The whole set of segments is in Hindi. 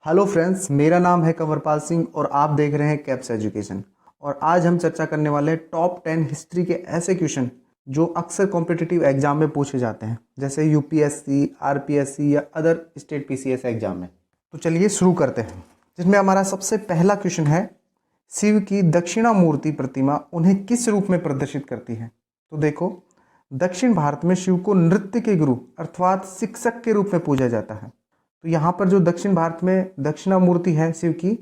हेलो फ्रेंड्स, मेरा नाम है कंवरपाल सिंह और आप देख रहे हैं कैप्स एजुकेशन। और आज हम चर्चा करने वाले हैं टॉप 10 हिस्ट्री के ऐसे क्वेश्चन जो अक्सर कॉम्पिटिटिव एग्जाम में पूछे जाते हैं, जैसे यूपीएससी, आरपीएससी या अदर स्टेट पीसीएस एग्जाम में। तो चलिए शुरू करते हैं, जिसमें हमारा सबसे पहला क्वेश्चन है, शिव की दक्षिणामूर्ति प्रतिमा उन्हें किस रूप में प्रदर्शित करती है। तो देखो, दक्षिण भारत में शिव को नृत्य के गुरु अर्थात शिक्षक के रूप में पूजा जाता है। तो यहाँ पर जो दक्षिण भारत में दक्षिणामूर्ति है शिव की,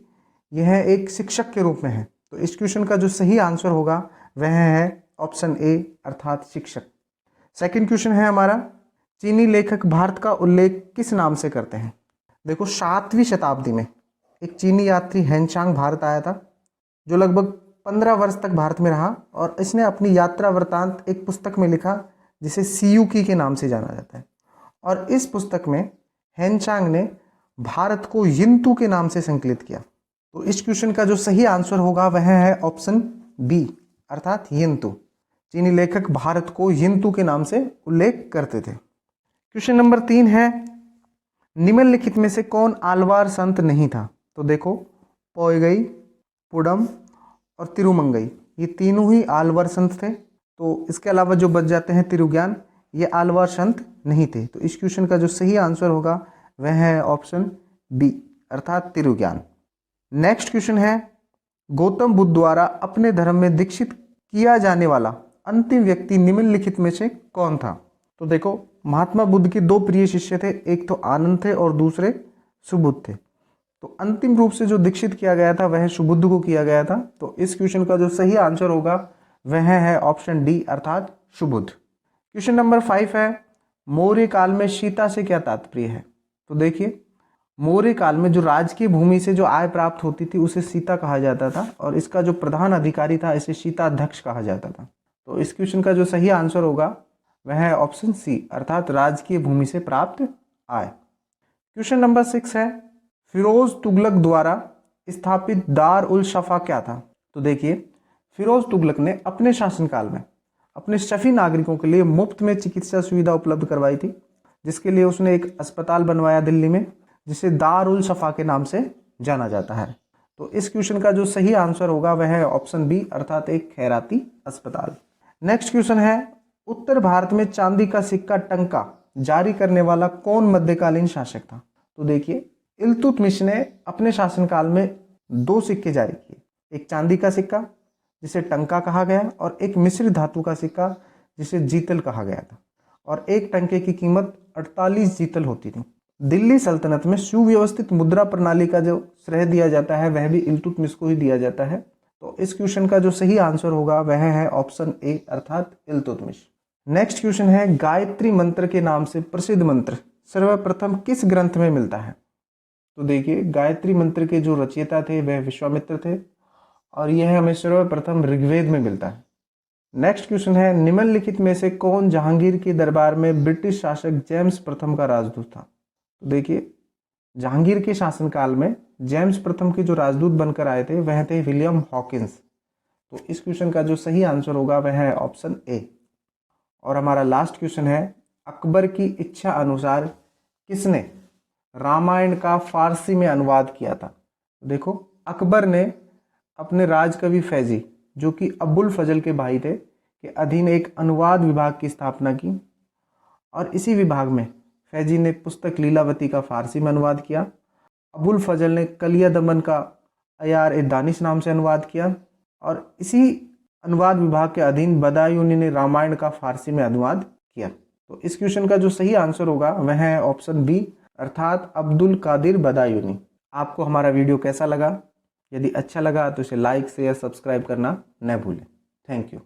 यह एक शिक्षक के रूप में है। तो इस क्वेश्चन का जो सही आंसर होगा वह है ऑप्शन ए अर्थात शिक्षक। सेकंड क्वेश्चन है हमारा, चीनी लेखक भारत का उल्लेख किस नाम से करते हैं। देखो, 7वीं शताब्दी में एक चीनी यात्री हेनचांग भारत आया था, जो लगभग 15 वर्ष तक भारत में रहा और इसने अपनी यात्रा वृत्तांत एक पुस्तक में लिखा, जिसे सियुकी के नाम से जाना जाता है। और इस पुस्तक में हेनचांग ने भारत को यिंतु के नाम से संकलित किया। तो इस क्वेश्चन का जो सही आंसर होगा वह है ऑप्शन बी अर्थात यिंतु। चीनी लेखक भारत को यिंतु के नाम से उल्लेख करते थे। क्वेश्चन नंबर 3 है, निम्नलिखित में से कौन आलवार संत नहीं था। तो देखो, पोइगई, पुडम और तिरुमंगई, ये तीनों ही आलवार संत थे। तो इसके अलावा जो बच जाते हैं तिरुज्ञान, ये आलवार संत नहीं थे। तो इस क्वेश्चन का जो सही आंसर होगा वह है ऑप्शन बी अर्थात तिरुज्ञान। नेक्स्ट क्वेश्चन है, गौतम बुद्ध द्वारा अपने धर्म में दीक्षित किया जाने वाला अंतिम व्यक्ति निम्नलिखित में से कौन था। तो देखो, महात्मा बुद्ध के 2 प्रिय शिष्य थे, एक तो आनंद थे और दूसरे सुबुद्ध थे। तो अंतिम रूप से जो दीक्षित किया गया था वह सुबुद्ध को किया गया था। तो इस क्वेश्चन का जो सही आंसर होगा वह है ऑप्शन डी अर्थात सुबुद्ध। क्वेश्चन नंबर 5 है, मौर्य काल में सीता से क्या तात्पर्य है। तो देखिए, मौर्य काल में जो राजकीय भूमि से जो आय प्राप्त होती थी उसे सीता कहा जाता था और इसका जो प्रधान अधिकारी था इसे सीताध्यक्ष कहा जाता था। तो इस क्वेश्चन का जो सही आंसर होगा वह है ऑप्शन सी अर्थात राजकीय भूमि से प्राप्त आय। क्वेश्चन नंबर 6 है, फिरोज तुगलक द्वारा स्थापित दार उल शफा क्या था। तो देखिए, फिरोज तुगलक ने अपने शासनकाल में अपने सभी नागरिकों के लिए मुफ्त में चिकित्सा सुविधा उपलब्ध करवाई थी, जिसके लिए उसने एक अस्पताल बनवाया दिल्ली में, जिसे दार उल शफा के नाम से जाना जाता है। तो इस क्वेश्चन का जो सही आंसर होगा वह है ऑप्शन बी अर्थात एक खैराती अस्पताल। नेक्स्ट क्वेश्चन है, उत्तर भारत में चांदी का सिक्का टंका जारी करने वाला कौन मध्यकालीन शासक था। तो देखिए, इल्तुतमिश ने अपने शासनकाल में 2 सिक्के जारी किए, एक चांदी का सिक्का जिसे टंका कहा गया और एक मिश्र धातु का सिक्का जिसे जीतल कहा गया था। और एक टंके की कीमत 48 जीतल होती थी। दिल्ली सल्तनत में सुव्यवस्थित मुद्रा प्रणाली का जो श्रेय दिया जाता है वह भी इल्तुतमिश को ही दिया जाता है। तो इस क्वेश्चन का जो सही आंसर होगा वह है ऑप्शन ए अर्थात इल्तुतमिश। नेक्स्ट क्वेश्चन है, गायत्री मंत्र के नाम से प्रसिद्ध मंत्र सर्वप्रथम किस ग्रंथ में मिलता है। तो देखिए, गायत्री मंत्र के जो रचयिता थे वह विश्वामित्र थे और यह हमें सर्वप्रथम ऋग्वेद में मिलता है। नेक्स्ट क्वेश्चन है, निम्नलिखित में से कौन जहांगीर के दरबार में ब्रिटिश शासक जेम्स प्रथम का राजदूत था। तो देखिए, जहांगीर के शासनकाल में जेम्स प्रथम के जो राजदूत बनकर आए थे वह थे विलियम हॉकिंस। तो इस क्वेश्चन का जो सही आंसर होगा वह है ऑप्शन ए। और हमारा लास्ट क्वेश्चन है, अकबर की इच्छा अनुसार किसने रामायण का फारसी में अनुवाद किया था। देखो, अकबर ने अपने राजकवि फैजी, जो कि अबुल फजल के भाई थे, के अधीन एक अनुवाद विभाग की स्थापना की और इसी विभाग में फैजी ने पुस्तक लीलावती का फारसी में अनुवाद किया। अबुल फजल ने कलिया दमन का अयार ए दानिश नाम से अनुवाद किया और इसी अनुवाद विभाग के अधीन बदायूनी ने रामायण का फारसी में अनुवाद किया। तो इस क्वेश्चन का जो सही आंसर होगा वह है ऑप्शन बी अर्थात अब्दुल कादिर बदायूनी। आपको हमारा वीडियो कैसा लगा? यदि अच्छा लगा तो इसे लाइक शेयर सब्सक्राइब करना न भूलें। Thank you.